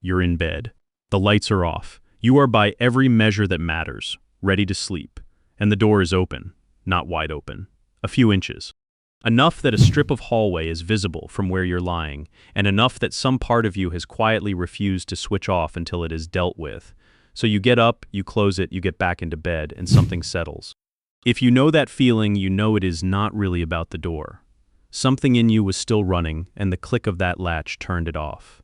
You're in bed. The lights are off. You are by every measure that matters, ready to sleep. And the door is open, not wide open, a few inches. Enough that a strip of hallway is visible from where you're lying, and enough that some part of you has quietly refused to switch off until it is dealt with. So you get up, you close it, you get back into bed, and something settles. If you know that feeling, you know it is not really about the door. Something in you was still running, and the click of that latch turned it off.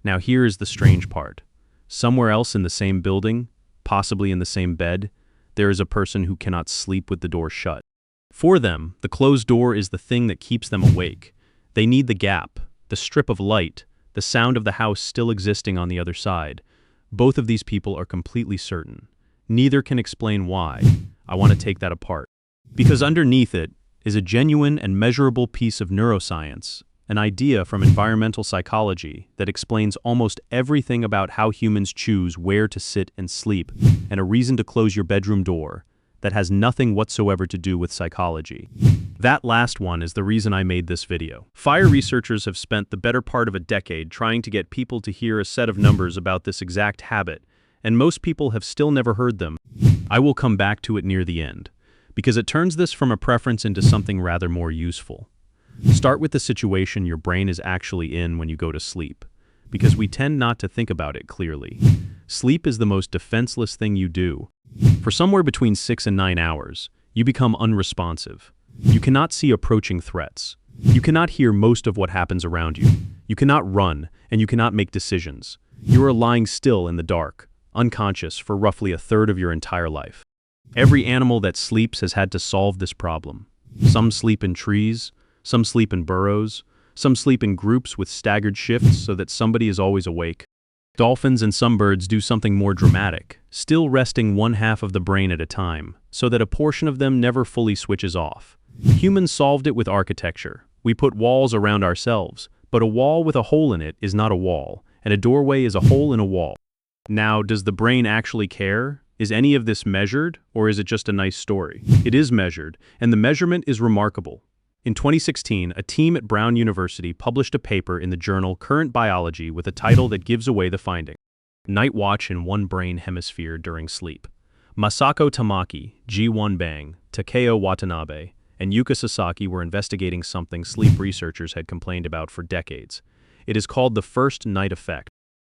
Now here is the strange part. Somewhere else in the same building, possibly in the same bed, there is a person who cannot sleep with the door shut. For them, the closed door is the thing that keeps them awake. They need the gap, the strip of light, the sound of the house still existing on the other side. Both of these people are completely certain. Neither can explain why. I want to take that apart. Because underneath it is a genuine and measurable piece of neuroscience, an idea from environmental psychology that explains almost everything about how humans choose where to sit and sleep, and a reason to close your bedroom door that has nothing whatsoever to do with psychology. That last one is the reason I made this video. Fire researchers have spent the better part of a decade trying to get people to hear a set of numbers about this exact habit, and most people have still never heard them. I will come back to it near the end, because it turns this from a preference into something rather more useful. Start with the situation your brain is actually in when you go to sleep, because we tend not to think about it clearly. Sleep is the most defenseless thing you do. For somewhere between 6 and 9 hours, you become unresponsive. You cannot see approaching threats. You cannot hear most of what happens around you. You cannot run, and you cannot make decisions. You are lying still in the dark, unconscious for roughly a third of your entire life. Every animal that sleeps has had to solve this problem. Some sleep in trees, some sleep in burrows, some sleep in groups with staggered shifts so that somebody is always awake. Dolphins and some birds do something more dramatic, still resting one half of the brain at a time, so that a portion of them never fully switches off. Humans solved it with architecture. We put walls around ourselves, but a wall with a hole in it is not a wall, and a doorway is a hole in a wall. Now, does the brain actually care? Is any of this measured, or is it just a nice story? It is measured, and the measurement is remarkable. In 2016, a team at Brown University published a paper in the journal Current Biology with a title that gives away the finding. Night watch in one brain hemisphere during sleep. Masako Tamaki, G1 Bang, Takeo Watanabe, and Yuka Sasaki were investigating something sleep researchers had complained about for decades. It is called the first night effect.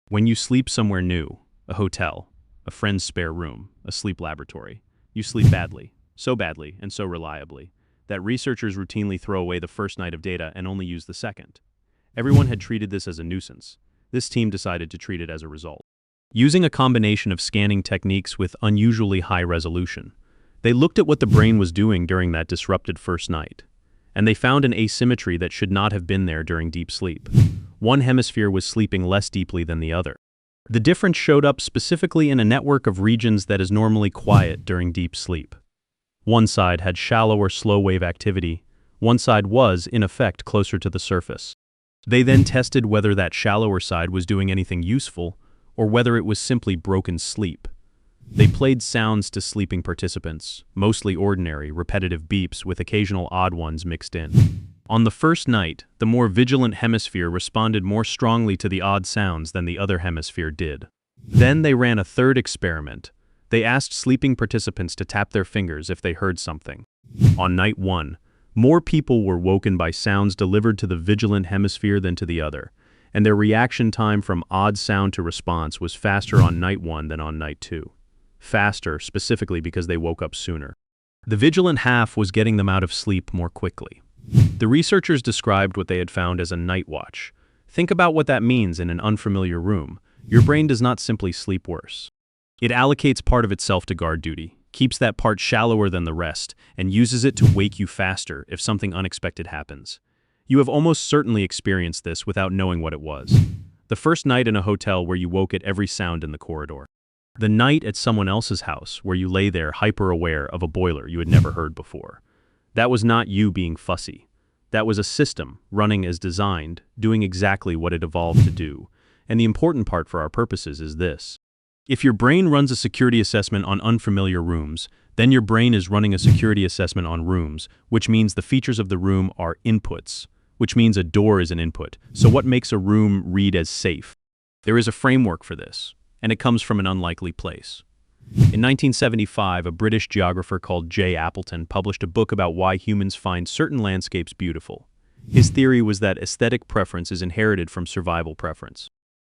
When you sleep somewhere new, a hotel, a friend's spare room, a sleep laboratory, you sleep badly, so badly and so reliably, that researchers routinely throw away the first night of data and only use the second. Everyone had treated this as a nuisance. This team decided to treat it as a result. Using a combination of scanning techniques with unusually high resolution, they looked at what the brain was doing during that disrupted first night, and they found an asymmetry that should not have been there during deep sleep. One hemisphere was sleeping less deeply than the other. The difference showed up specifically in a network of regions that is normally quiet during deep sleep. One side had shallow or slow wave activity. One side was, in effect, closer to the surface. They then tested whether that shallower side was doing anything useful, or whether it was simply broken sleep. They played sounds to sleeping participants, mostly ordinary, repetitive beeps with occasional odd ones mixed in. On the first night, the more vigilant hemisphere responded more strongly to the odd sounds than the other hemisphere did. Then they ran a third experiment. They asked sleeping participants to tap their fingers if they heard something. On night 1, more people were woken by sounds delivered to the vigilant hemisphere than to the other, and their reaction time from odd sound to response was faster on night 1 than on night 2. Faster, specifically because they woke up sooner. The vigilant half was getting them out of sleep more quickly. The researchers described what they had found as a night watch. Think about what that means in an unfamiliar room. Your brain does not simply sleep worse. It allocates part of itself to guard duty, keeps that part shallower than the rest, and uses it to wake you faster if something unexpected happens. You have almost certainly experienced this without knowing what it was. The first night in a hotel where you woke at every sound in the corridor. The night at someone else's house where you lay there hyper-aware of a boiler you had never heard before. That was not you being fussy. That was a system, running as designed, doing exactly what it evolved to do. And the important part for our purposes is this. If your brain runs a security assessment on unfamiliar rooms, then your brain is running a security assessment on rooms, which means the features of the room are inputs, which means a door is an input. So what makes a room read as safe? There is a framework for this, and it comes from an unlikely place. In 1975, a British geographer called J. Appleton published a book about why humans find certain landscapes beautiful. His theory was that aesthetic preference is inherited from survival preference.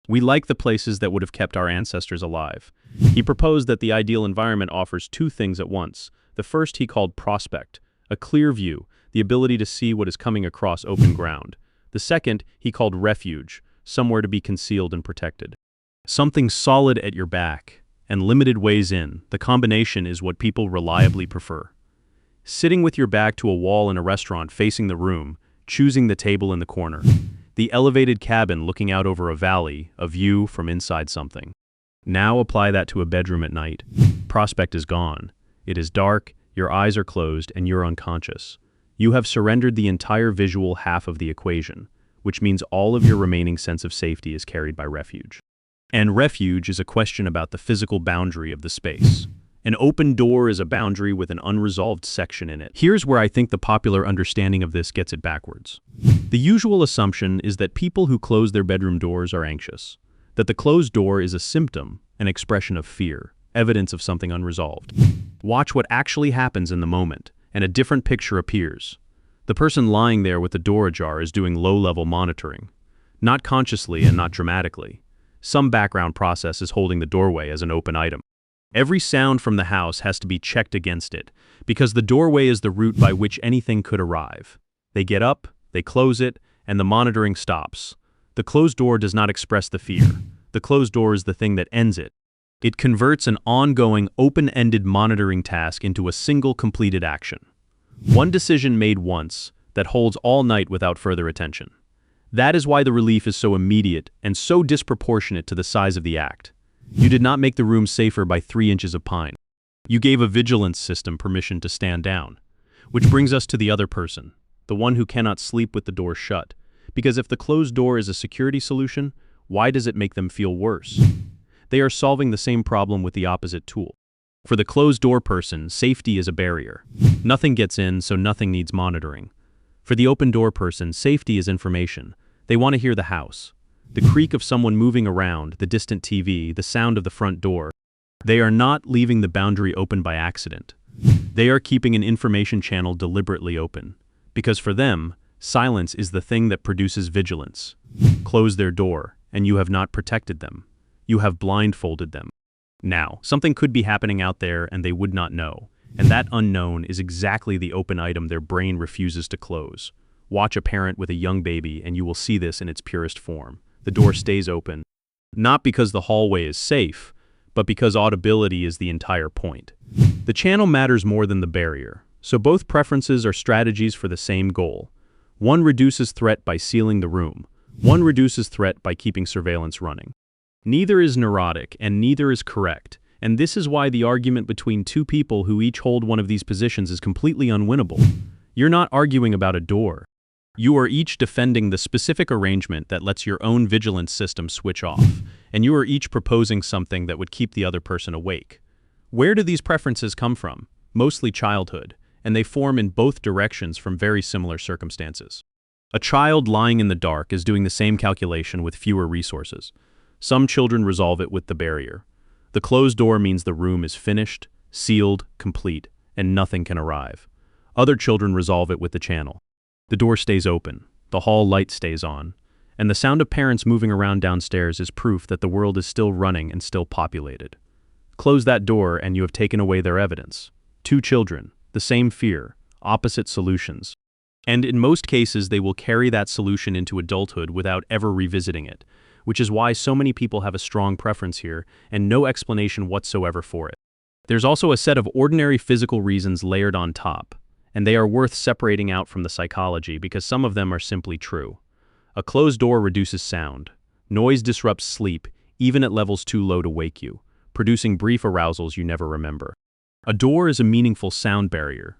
We like the places that would have kept our ancestors alive. He proposed that the ideal environment offers two things at once. The first he called prospect, a clear view, the ability to see what is coming across open ground. The second he called refuge, somewhere to be concealed and protected. Something solid at your back and limited ways in. The combination is what people reliably prefer. Sitting with your back to a wall in a restaurant facing the room, choosing the table in the corner. The elevated cabin looking out over a valley, a view from inside something. Now apply that to a bedroom at night. Prospect is gone. It is dark, your eyes are closed, and you're unconscious. You have surrendered the entire visual half of the equation, which means all of your remaining sense of safety is carried by refuge. And refuge is a question about the physical boundary of the space. An open door is a boundary with an unresolved section in it. Here's where I think the popular understanding of this gets it backwards. The usual assumption is that people who close their bedroom doors are anxious, that the closed door is a symptom, an expression of fear, evidence of something unresolved. Watch what actually happens in the moment, and a different picture appears. The person lying there with the door ajar is doing low-level monitoring. Not consciously and not dramatically. Some background process is holding the doorway as an open item. Every sound from the house has to be checked against it, because the doorway is the route by which anything could arrive. They get up, they close it, and the monitoring stops. The closed door does not express the fear. The closed door is the thing that ends it. It converts an ongoing, open-ended monitoring task into a single completed action. One decision made once that holds all night without further attention. That is why the relief is so immediate and so disproportionate to the size of the act. You did not make the room safer by 3 inches of pine. You gave a vigilance system permission to stand down. Which brings us to the other person, the one who cannot sleep with the door shut. Because if the closed door is a security solution, why does it make them feel worse? They are solving the same problem with the opposite tool. For the closed door person, safety is a barrier. Nothing gets in, so nothing needs monitoring. For the open door person, safety is information. They want to hear the house. The creak of someone moving around, the distant TV, the sound of the front door. They are not leaving the boundary open by accident. They are keeping an information channel deliberately open. Because for them, silence is the thing that produces vigilance. Close their door, and you have not protected them. You have blindfolded them. Now, something could be happening out there and they would not know. And that unknown is exactly the open item their brain refuses to close. Watch a parent with a young baby and you will see this in its purest form. The door stays open, not because the hallway is safe, but because audibility is the entire point. The channel matters more than the barrier, so both preferences are strategies for the same goal. One reduces threat by sealing the room. One reduces threat by keeping surveillance running. Neither is neurotic and neither is correct, and this is why the argument between two people who each hold one of these positions is completely unwinnable. You're not arguing about a door. You are each defending the specific arrangement that lets your own vigilance system switch off, and you are each proposing something that would keep the other person awake. Where do these preferences come from? Mostly childhood, and they form in both directions from very similar circumstances. A child lying in the dark is doing the same calculation with fewer resources. Some children resolve it with the barrier. The closed door means the room is finished, sealed, complete, and nothing can arrive. Other children resolve it with the channel. The door stays open, the hall light stays on, and the sound of parents moving around downstairs is proof that the world is still running and still populated. Close that door and you have taken away their evidence. Two children, the same fear, opposite solutions. And in most cases they will carry that solution into adulthood without ever revisiting it, which is why so many people have a strong preference here and no explanation whatsoever for it. There's also a set of ordinary physical reasons layered on top, and they are worth separating out from the psychology because some of them are simply true. A closed door reduces sound. Noise disrupts sleep, even at levels too low to wake you, producing brief arousals you never remember. A door is a meaningful sound barrier.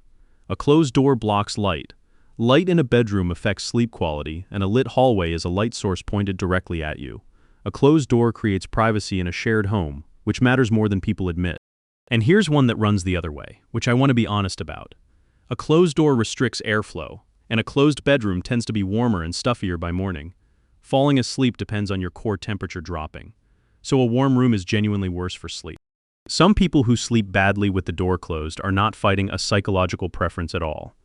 A closed door blocks light. Light in a bedroom affects sleep quality, and a lit hallway is a light source pointed directly at you. A closed door creates privacy in a shared home, which matters more than people admit. And here's one that runs the other way, which I want to be honest about. A closed door restricts airflow, and a closed bedroom tends to be warmer and stuffier by morning. Falling asleep depends on your core temperature dropping. So a warm room is genuinely worse for sleep. Some people who sleep badly with the door closed are not fighting a psychological preference at all.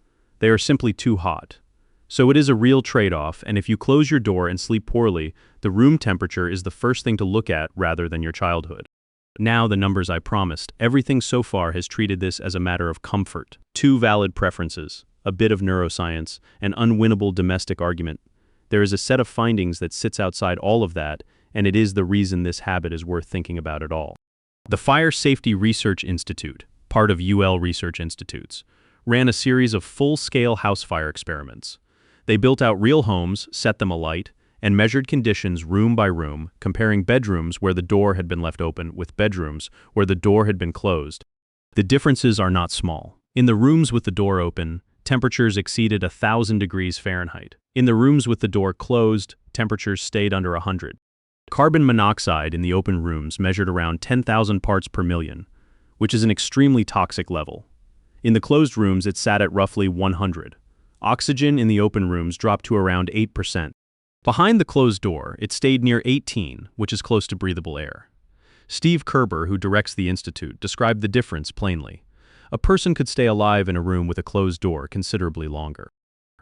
They are simply too hot. So it is a real trade-off, and if you close your door and sleep poorly, the room temperature is the first thing to look at rather than your childhood. Now the numbers I promised. Everything so far has treated this as a matter of comfort. 2 valid preferences, a bit of neuroscience, an unwinnable domestic argument. There is a set of findings that sits outside all of that, and it is the reason this habit is worth thinking about at all. The Fire Safety Research Institute, part of UL Research Institutes, ran a series of full-scale house fire experiments. They built out real homes, set them alight, and measured conditions room by room, comparing bedrooms where the door had been left open with bedrooms where the door had been closed. The differences are not small. In the rooms with the door open, temperatures exceeded 1,000 degrees Fahrenheit. In the rooms with the door closed, temperatures stayed under 100. Carbon monoxide in the open rooms measured around 10,000 parts per million, which is an extremely toxic level. In the closed rooms, it sat at roughly 100. Oxygen in the open rooms dropped to around 8%. Behind the closed door, it stayed near 18, which is close to breathable air. Steve Kerber, who directs the institute, described the difference plainly. A person could stay alive in a room with a closed door considerably longer.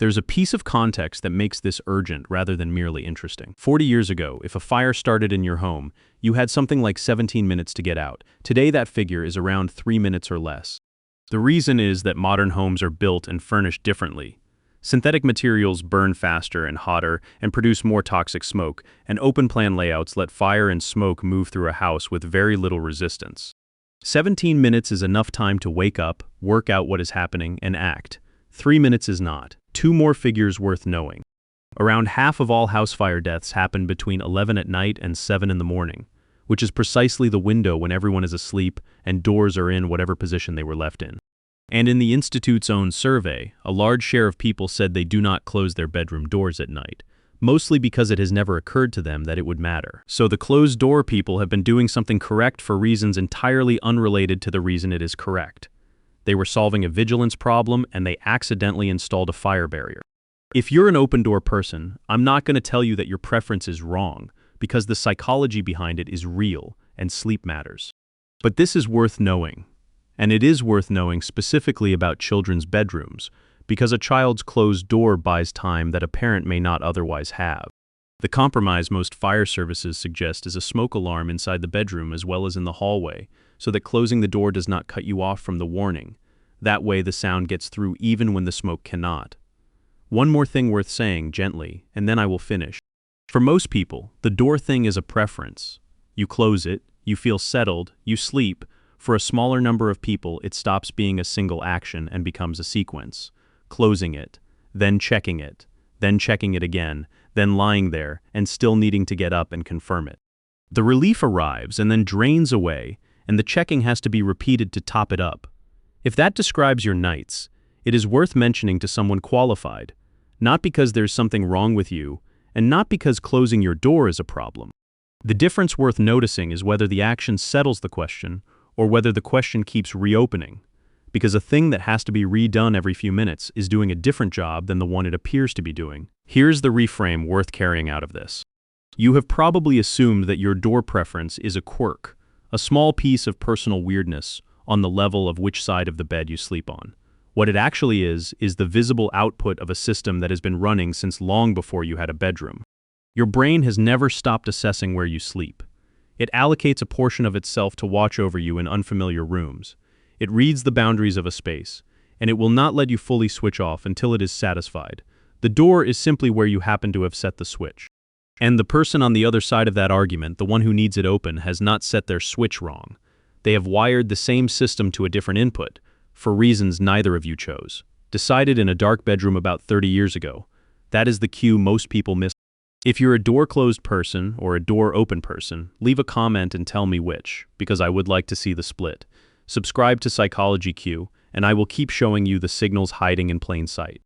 There's a piece of context that makes this urgent rather than merely interesting. 40 years ago, if a fire started in your home, you had something like 17 minutes to get out. Today that figure is around 3 minutes or less. The reason is that modern homes are built and furnished differently. Synthetic materials burn faster and hotter and produce more toxic smoke, and open-plan layouts let fire and smoke move through a house with very little resistance. 17 minutes is enough time to wake up, work out what is happening, and act. 3 minutes is not. 2 more figures worth knowing. Around half of all house fire deaths happen between 11 at night and 7 in the morning, which is precisely the window when everyone is asleep and doors are in whatever position they were left in. And in the Institute's own survey, a large share of people said they do not close their bedroom doors at night, mostly because it has never occurred to them that it would matter. So the closed door people have been doing something correct for reasons entirely unrelated to the reason it is correct. They were solving a vigilance problem and they accidentally installed a fire barrier. If you're an open door person, I'm not going to tell you that your preference is wrong, because the psychology behind it is real and sleep matters. But this is worth knowing. And it is worth knowing specifically about children's bedrooms, because a child's closed door buys time that a parent may not otherwise have. The compromise most fire services suggest is a smoke alarm inside the bedroom as well as in the hallway, so that closing the door does not cut you off from the warning. That way the sound gets through even when the smoke cannot. One more thing worth saying gently, and then I will finish. For most people, the door thing is a preference. You close it, you feel settled, you sleep. For a smaller number of people, it stops being a single action and becomes a sequence. Closing it, then checking it again, then lying there and still needing to get up and confirm it. The relief arrives and then drains away, and the checking has to be repeated to top it up. If that describes your nights, it is worth mentioning to someone qualified, not because there's something wrong with you, and not because closing your door is a problem. The difference worth noticing is whether the action settles the question or whether the question keeps reopening, because a thing that has to be redone every few minutes is doing a different job than the one it appears to be doing. Here's the reframe worth carrying out of this. You have probably assumed that your door preference is a quirk, a small piece of personal weirdness on the level of which side of the bed you sleep on. What it actually is the visible output of a system that has been running since long before you had a bedroom. Your brain has never stopped assessing where you sleep. It allocates a portion of itself to watch over you in unfamiliar rooms. It reads the boundaries of a space, and it will not let you fully switch off until it is satisfied. The door is simply where you happen to have set the switch. And the person on the other side of that argument, the one who needs it open, has not set their switch wrong. They have wired the same system to a different input, for reasons neither of you chose. Decided in a dark bedroom about 30 years ago. That is the cue most people miss. If you're a door-closed person or a door-open person, leave a comment and tell me which, because I would like to see the split. Subscribe to Psychology Q, and I will keep showing you the signals hiding in plain sight.